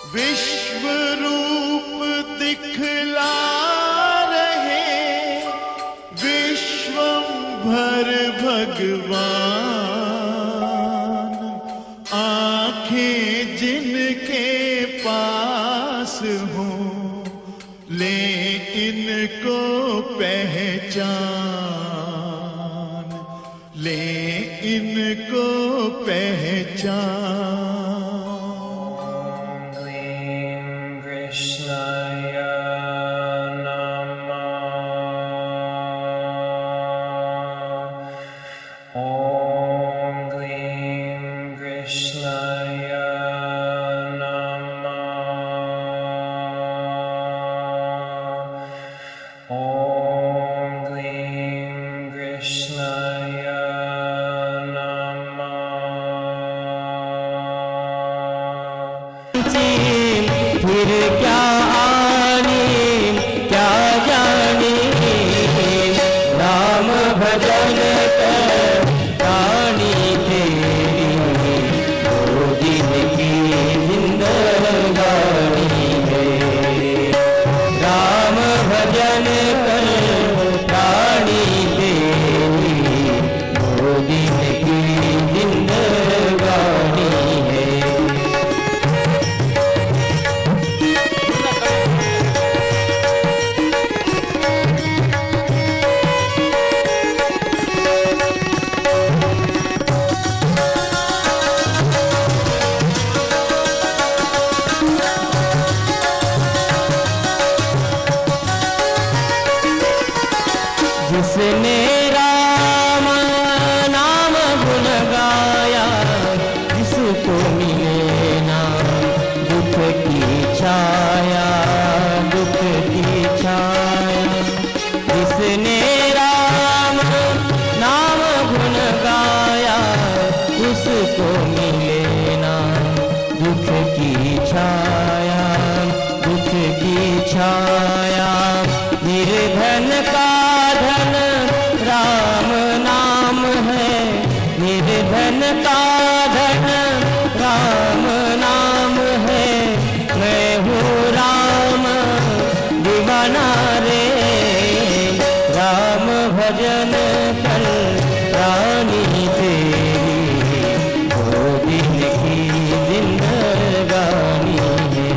विश्व रूप दिखला रहे विश्वंभर भगवान। आंखें जिनके पास हों ले इनको पहचान, ले इनको पहचान। फिर क्या आने क्या जाने, राम भजन कर रानी तेरी दो दिन की जिंदगानी है। राम भजन कर रानी तेरी दो दिन की जिंदगानी है। जिसने राम नाम गुण गाया, जिसको मिले ना दुख की छाया, दुख की छाया। जिसने राम नाम गुण गाया, उसको मिले ना दुख की छाया, दुख की छाया। निर्धन का धन राम नाम है, निर्धन का धन राम नाम है। मैं हूँ राम दीवाना रे, राम भजन कर रानी तेरी दो दिन की जिंदगानी है।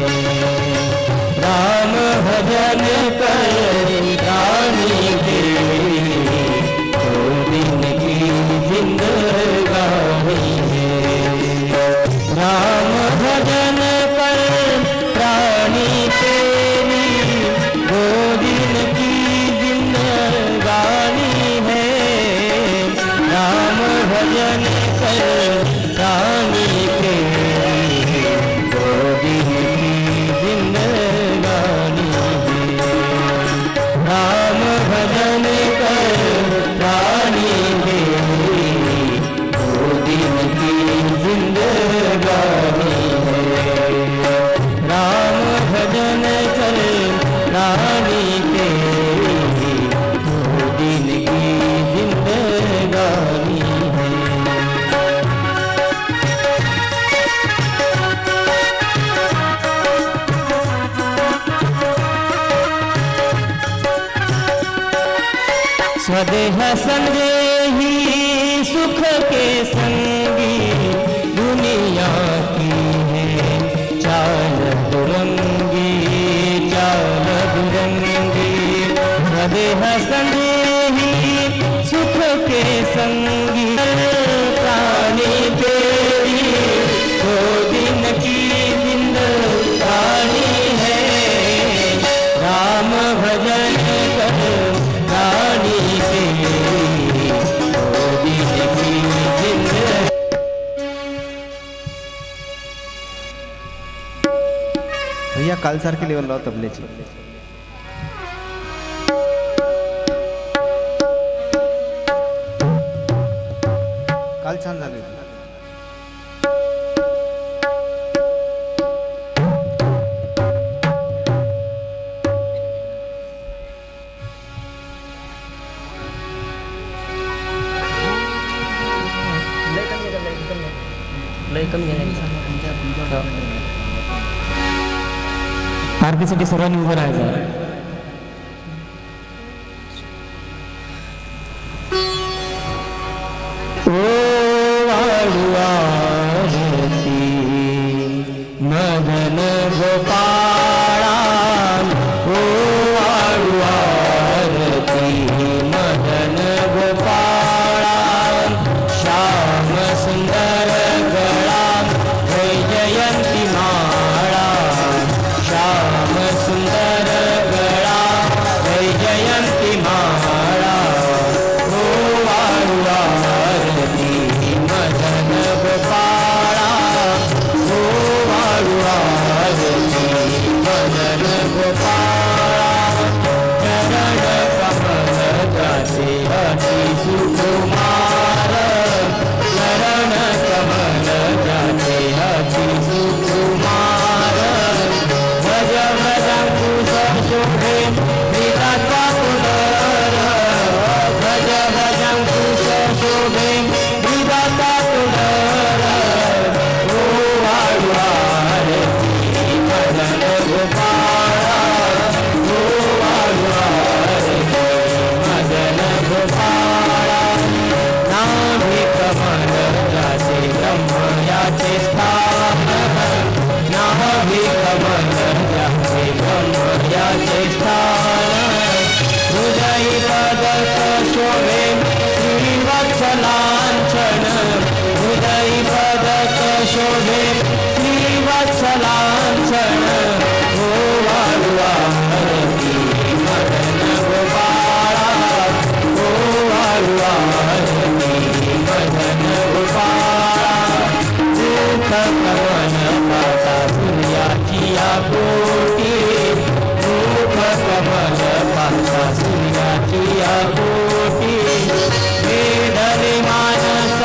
राम भजन कर रानी तेरी दो दिन की जिंदगानी है। राम भजन कर रानी तेरी दो दिन की जिंदगानी है। राम भजन कर रानी तेरी दो दिन की जिंदगानी है। राम भजन कर रानी तेरी दो दिन की जिंदगानी है। राम भजन कर रानी तेरी दो दिन की जिंदगानी है। स्वदेह संदेही सुख के संगी, दुनिया की है चाल दुरंगी, चाल दुरंगी। स्वदेह संदेही सुख के संगी, प्राणी तेरी दो दिन की जिंदगानी है। राम भजन कर रानी तेरी दो दिन की जिंदगानी। भैया काल सारखी लेवल लाव तबल्याची. काल छान झाली होती. लय कमी आहे. आरतीसाठी सर्वांनी उभं राहायचं. ओ वाळू आरती मदन गोपाळा, ओ वाळू आरती मदन गोपाळा, श्याम सुंदर गळा वैजयंती माळा, श्याम सुंदर गळा वैजयंती माळा, ओ वाळू आरती मदन गोपाळा, ओ वाळू आरती मदन गोपाळा, चरण कमल जाते अति सुकुमार, चरण कमल जाते अति सुकुमार, भज भजंकुश शोभे विराचा पुनर, भज भजंकुश शोभे विराचा पुनर, ओ वाळू आरती मदन गोपाळा, ओ वाळू आरती मदन गोपाळा, नाभी कमल जाते ब्रह्म याचे स्थान, नाभी कमल जाते ब्रह्म याचे स्थान, हृदयी पदक शोभे श्रीवत्सलांछन, हृदयी पदक शोभे श्रीवत्सलांछन, ओ वाळू आरती मदन गोपाळा, ओ वाळू आरती मदन गोपाळा, मुख कमल पाता सूर्याची या कोटी, मुख कमल पाता सूर्याची या कोटी, वेदले मानस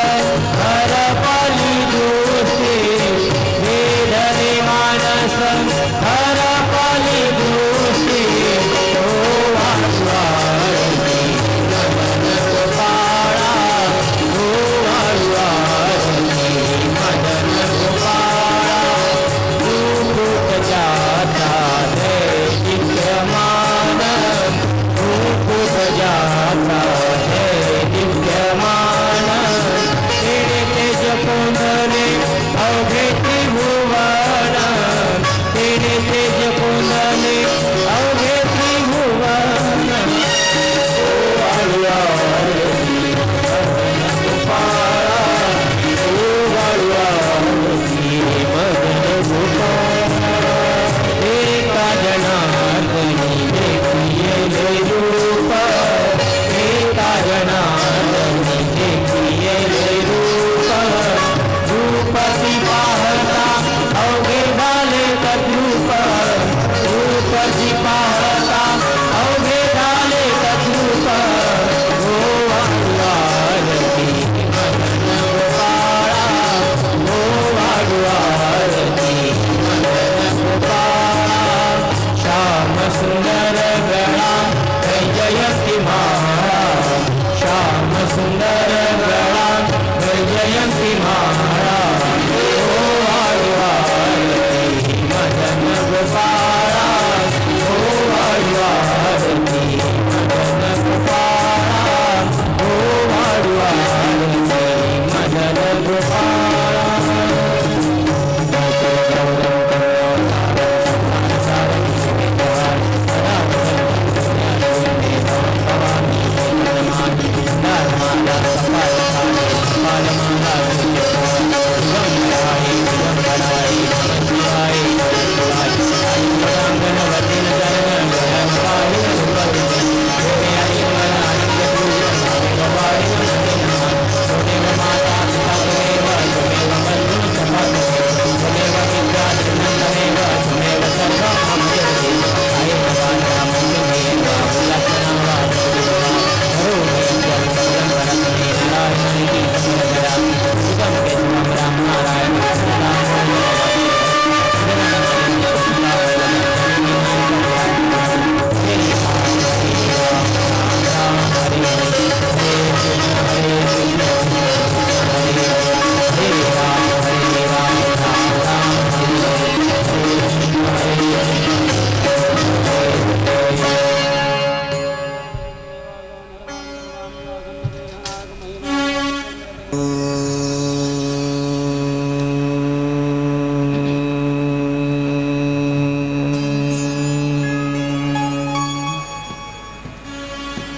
हरपली दृष्टी, वेदले मानस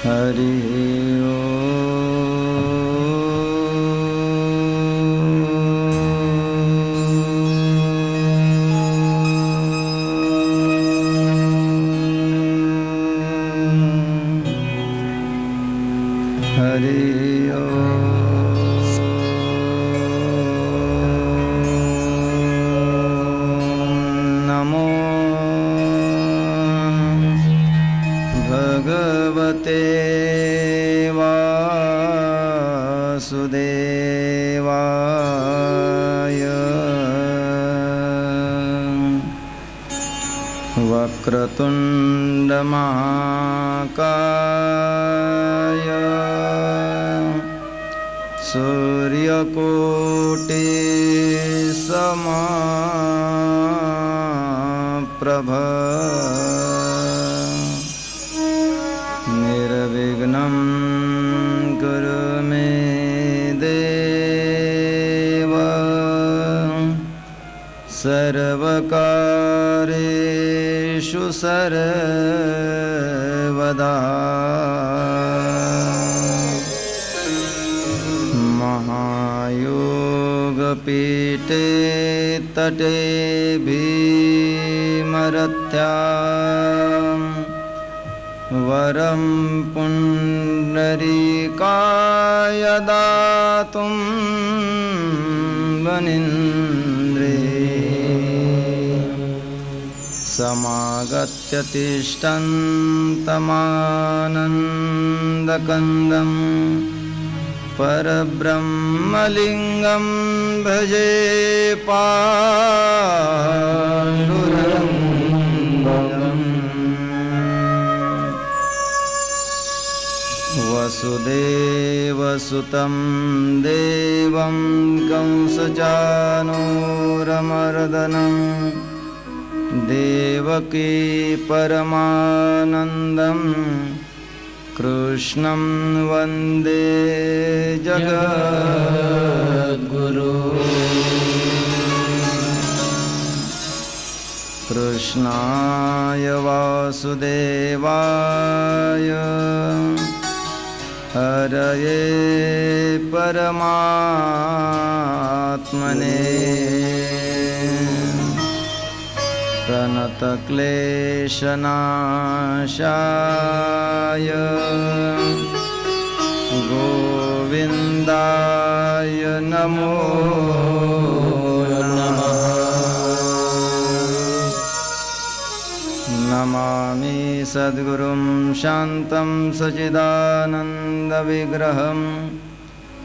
हरि वक्रतुण्डमहाकाय सूर्यकोटि समप्रभ निर्विघ्नं कुरु मे देव सर्वकार्येषु सर्वदा महायोगपीठे तटे भीमरथ्यां वरं पुण्डरीकाय दातुं वनीन्द्रे समागत्य तिष्ठन्तमानन्दकन्दं परब्रह्मलिङ्गं भजे पाण्डुरङ्गम् वसुदेवसुतं देवं कंसचानूरमर्दनं देवकी परमानन्दं कृष्णं वन्दे जगद्गुरु कृष्णाय वासुदेवाय हरये परमात्मने प्रणतक्लेशनाशाय गोविन्दाय नमो नमः नमामि सद्गुरुं शान्तं सच्चिदानन्दविग्रहं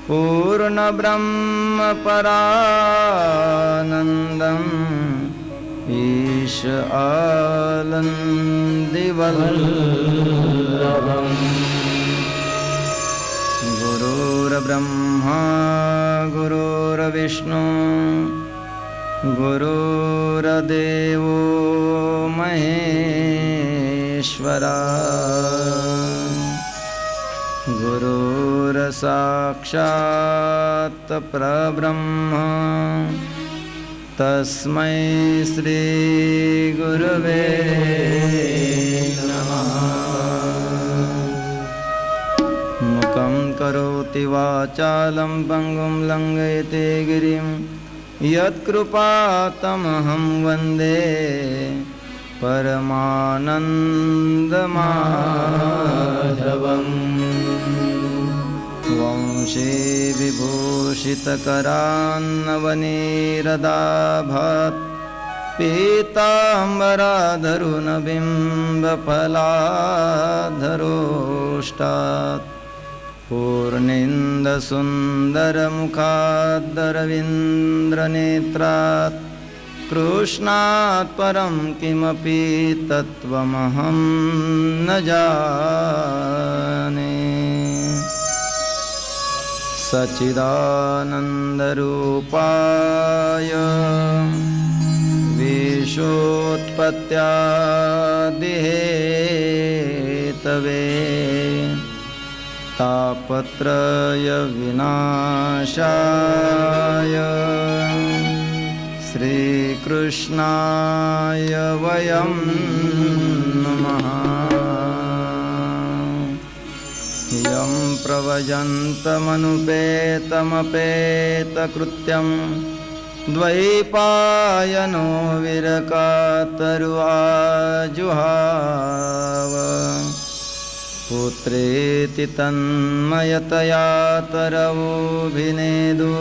पूर्णब्रह्मपरानन्दम् ईश आनन्दिवल्लभम् गुरुर्ब्रह्मा गुरुर्विष्णु गुरुर्देवो महेश्वरा गुरुर्साक्षात् परब्रह्म तस्मै श्री गुरवे नमः मुखं करोति वाचालं पङ्गुं लङ्घयते गिरिं यत्कृपातमहं वन्दे परमानन्दमाधवम् वंशे विभूषितकरान्नवनीरदाभात् पीताम्बराधरुणबिम्बफलाधरोष्टात् पूर्णेन्दुसुन्दरमुखाद्दरविन्द्रनेत्रात् कृष्णात् परं किमपि तत्त्वमहं न जाने सच्चिदानन्दरूपाय विश्वोत्पत्त्यादिहेतवे तापत्रयविनाशाय श्रीकृष्णाय वयं नमः। यं प्रव्रजन्तमनुपेतमपेतकृत्यं द्वैपायनो विरकातरुआजुहाव पुत्रेति तन्मयतया तरवोऽभिनेदु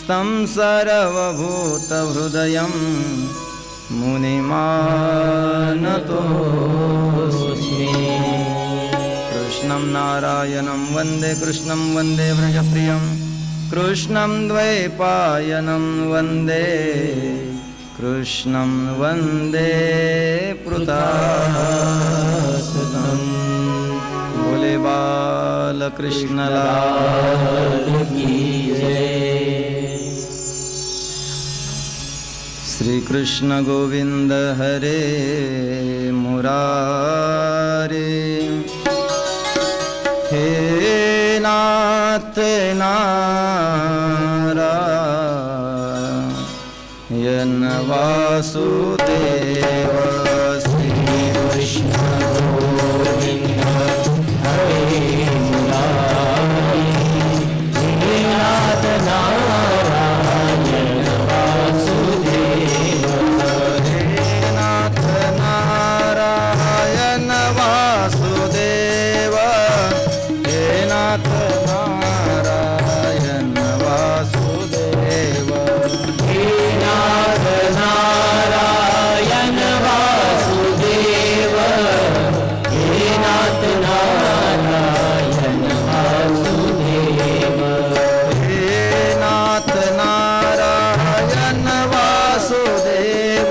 स्तं सर्वभूतहृदयं मुनिमानतोऽस्मि। कृष्णं नारायणं वन्दे कृष्णं वन्दे व्रजप्रियं कृष्णं द्वैपायनं वन्दे कृष्णं वन्दे पृथासुतं। बोले बालकृष्ण लाल की जय। श्री कृष्ण गोविंद हरे मुरारे, हे नाथ नारायण वासुदेव। श्री कृष्ण गोविंद हरे मुरारे, हे नाथ नारायण वासुदेव। हे नाथ नारायण वासुदेव, हे नाथ नारायण वासुदेव। हे नाथ नारायण वासुदेव, हे नाथ नारायण वासुदेव। हे नाथ नारायण वासुदेव,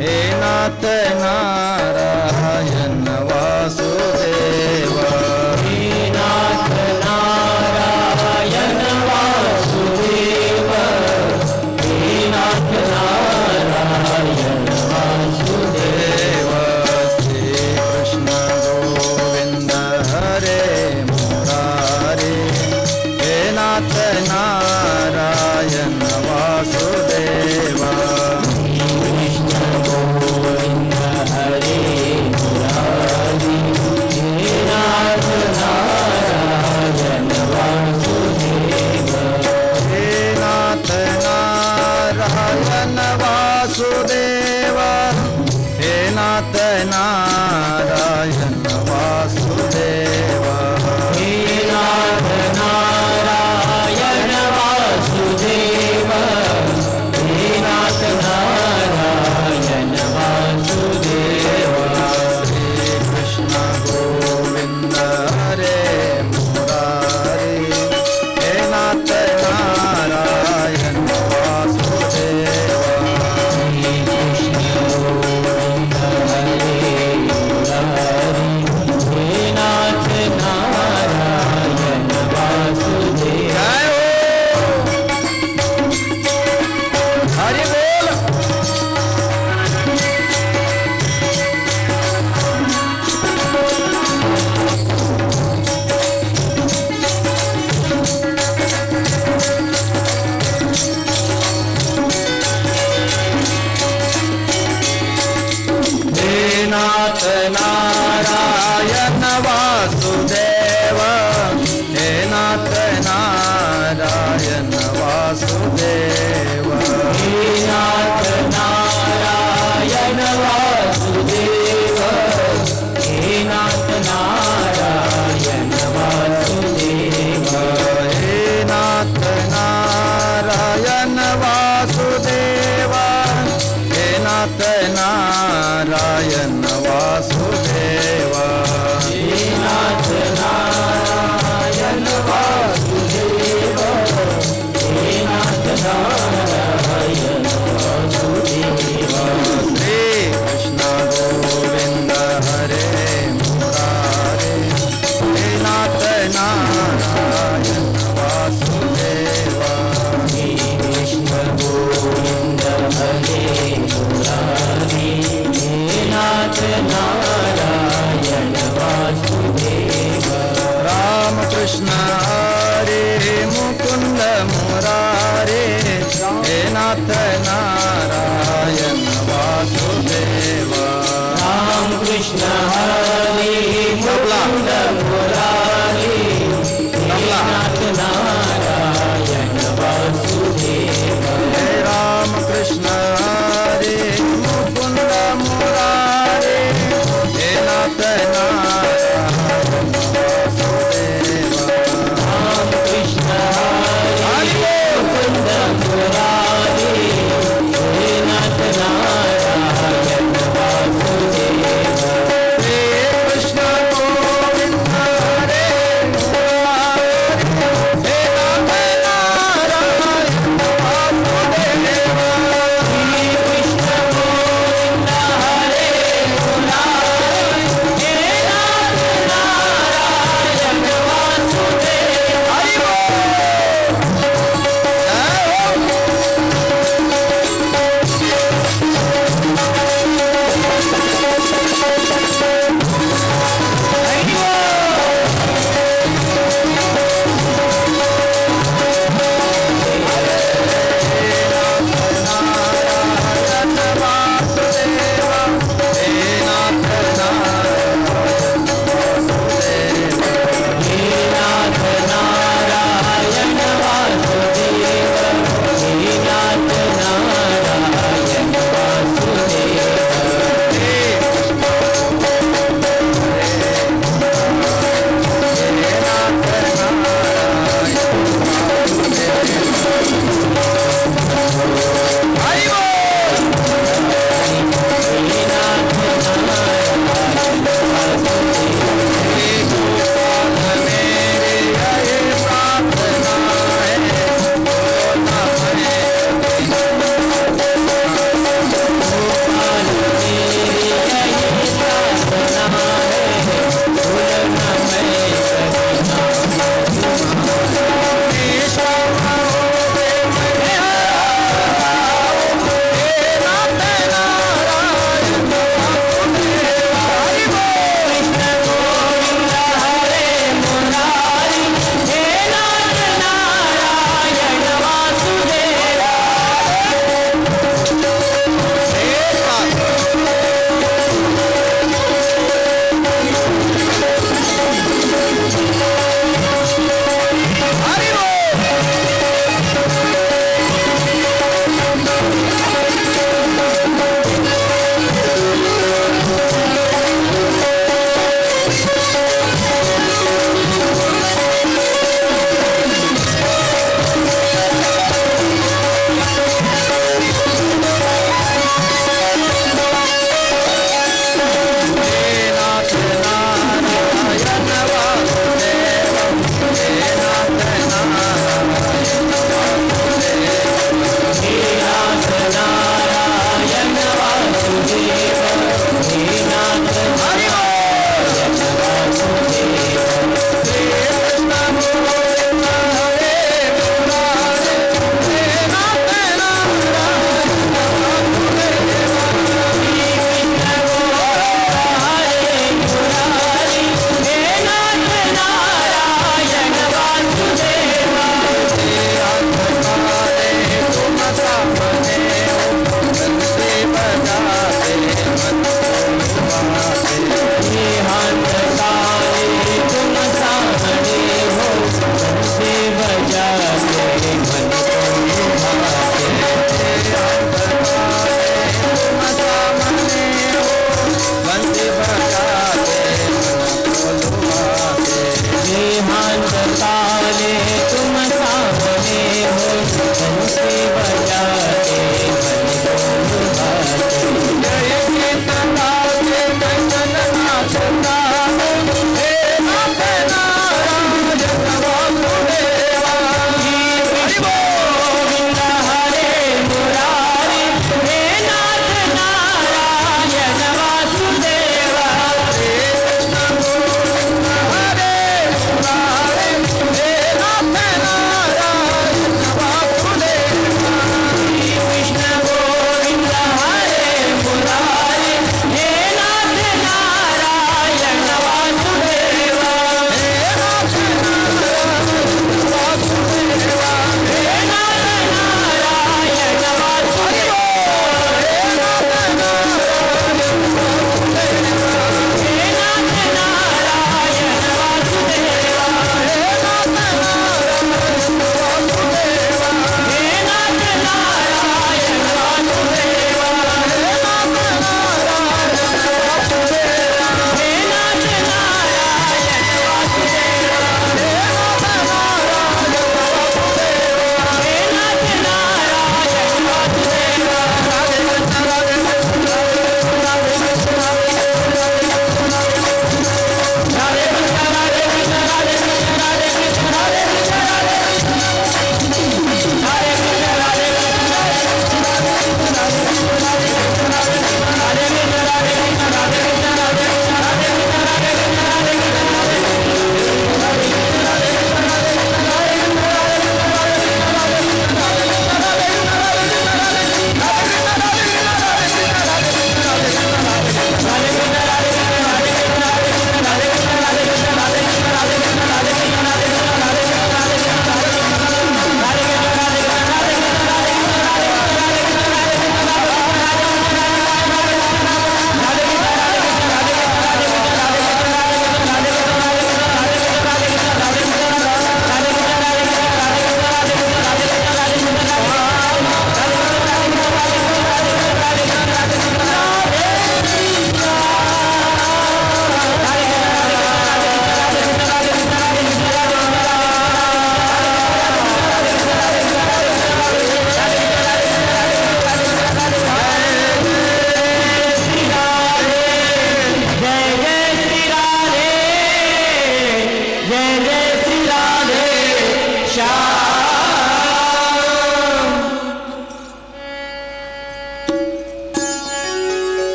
हे नाथ नारायण वासुदेव। हे नाथ नारायण वासुदेव, हे नाथ नारायण वासुदेव। श्री कृष्ण गोविंद हरे मुरारे, हे नाथ नारायण वासुदेव। कृष्ण गोविंद हरे मुरारे, हे नाथ नारायण वासुदेव। हे नाथ नारायण वासुदेव, हे नाथ नारायण वासुदेव। हे नाथ नारायण वासुदेव, हे नाथ नारायण वासुदेव। श्री कृष्ण गोविंद हरे मुरारे, हे नाथ नारायण वासुदेव। श्री कृष्ण गोविंद हरे मुरारे, हे नाथ नारायण वासुदेव। जय हो हरि बोल। हे नाथ नारायण वासुदेव, हे नाथ नारायण वासुदेव। हे नाथ नारायण वासुदेव, हे नाथ नारायण वासुदेव। हे नाथ नारायण वासुदेव, हे नाथ नारायण वासुदेव। हे नाथ नारायण वासुदेव, हे नाथ नारायण वासुदेव। श्री कृष्ण गोविंद हरे मुरारे, हे नाथ नारायण वासुदेव। श्री कृष्ण गोविंद हरे मुरारे, हे नाथ नारायण मुरारे हे नाथ नारायण वासुदेव राम कृष्ण हरी मुकुंद मुरारी नाथ नारायण वासुदेव हे राम कृष्ण हरे मुकुंद मुरारे हे नाथ नारायण वासुदेव राम कृष्ण हरी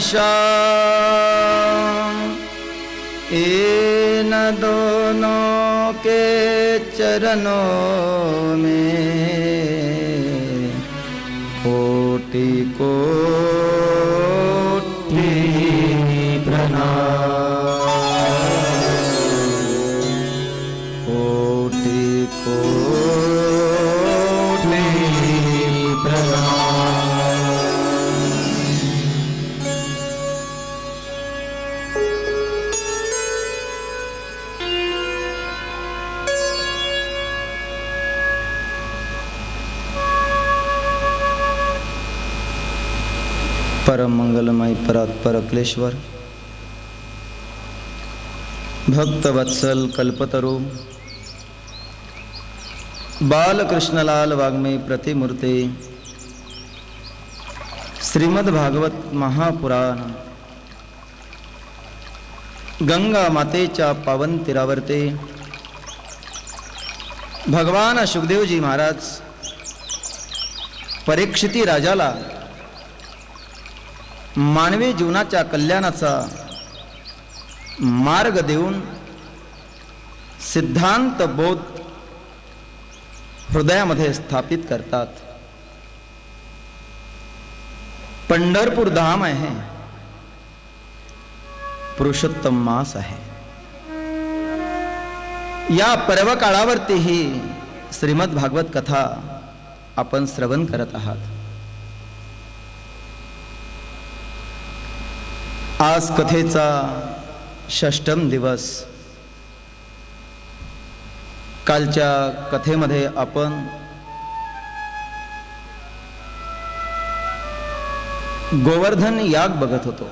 श्याम इन दोनों के चरणों में कोटि कोटि प्रणाम, कोटि कोटि प्रणाम। परम मंगलमय परात्पर अखिलेश्वर, भक्त वत्सल कल्पतरु, बालकृष्णलाल वाग्मी प्रतिमूर्ति, श्रीमद् भागवत महापुराण गंगा मातेच्या पावन तीरावरती भगवान सुखदेवजी महाराज परीक्षिती राजाला मानवी जीवनाच्या कल्याणाचा मार्ग देऊन सिद्धांत बोध हृदयामध्ये स्थापित करतात. पंढरपूर धाम आहे, पुरुषोत्तम मास आहे. या पर्व काळावरती ही श्रीमद् भागवत कथा आपण श्रवण करत आहात. आज कथेचा षष्ठम दिवस. कालच्या कथेमध्ये आपण गोवर्धन याग बघत होतो.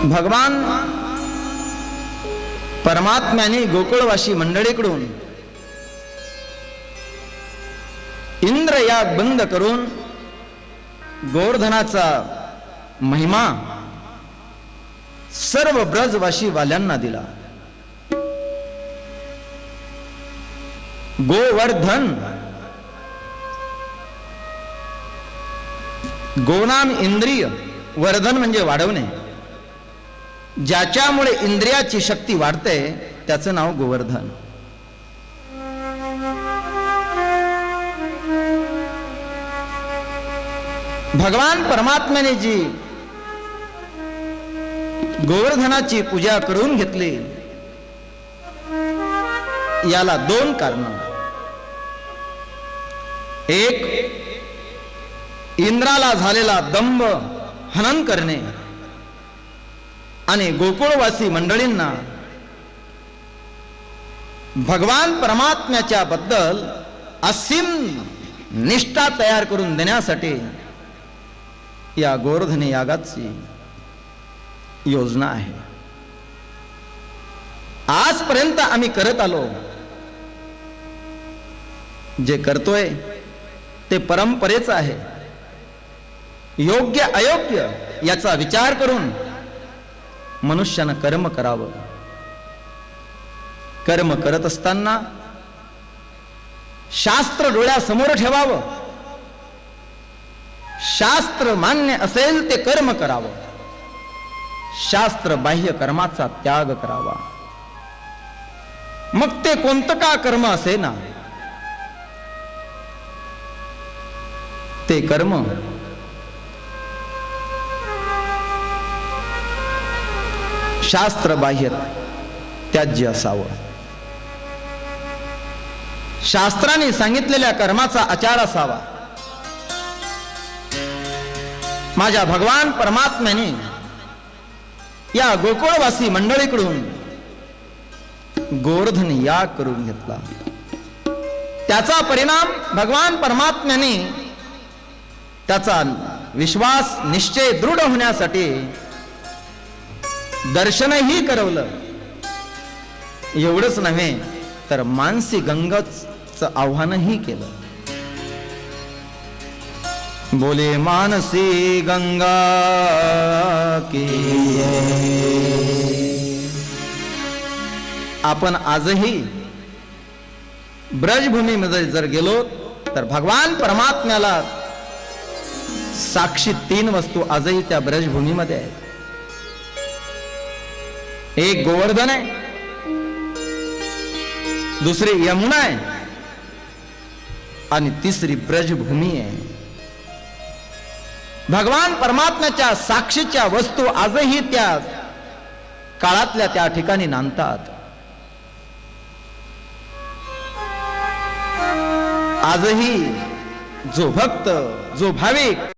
भगवान परमात्म्याने गोकुळवासी मंडळीकडून इंद्र याग बंद करून गोवर्धनाचा महिमा सर्व ब्रजवासी वाल्यांना दिला. गोवर्धन, गोनाम इंद्रिय, वर्धन म्हणजे वाढवणे. ज्याच्यामुळे इंद्रियाची शक्ती वाढते त्याचं नाव गोवर्धन. भगवान परमात्म्याने जी गोवर्धनाची पूजा करून घेतली, याला दोन कारण. एक, इंद्राला झालेला दंभ हनन करणे आणि गोकुळवासी मंडळींना भगवान परमात्म्याच्या बद्दल असीम निष्ठा तयार करून देण्यासाठी या गोवर्धन यागाची योजना आहे. आजपर्यंत आम्ही करत आलो, जे करतोय ते परंपरेचं आहे. योग्य अयोग्य याचा विचार करून मनुष्यानं कर्म करावं. कर्म करत असताना शास्त्र डोळ्यासमोर ठेवावं. शास्त्र मान्य असेल ते कर्म करावं. शास्त्र बाह्य कर्माचा त्याग करावा. मग ते कोणतं का कर्म असे ना, ते कर्म शास्त्र बाह्य त्याज्य असावं. शास्त्राने सांगितलेल्या कर्माचा आचार असावा. माझ्या भगवान परमात्म्याने या गोकुळवासी मंडळीकडून गोवर्धन याग करून घेतला. त्याचा परिणाम भगवान परमात्म्याने त्याचा विश्वास निश्चय दृढ होण्यासाठी दर्शनही करवलं. एवढंच नव्हे तर मानसी गंगाचं आव्हानही केलं. बोले मानसी गंगा की. आपण आजही ब्रजभूमीमध्ये जर गेलो तर भगवान परमात्म्याला साक्षी 3 वस्तू आजही त्या ब्रजभूमीमध्ये आहेत. एक गोवर्धन आहे, दुसरी यमुना आहे आणि तिसरी ब्रजभूमी आहे. भगवान परमात्म्याच्या साक्षीच्या वस्तू आजही त्या काळातल्या त्या ठिकाणी नांदतात. आजही जो भक्त, जो भाविक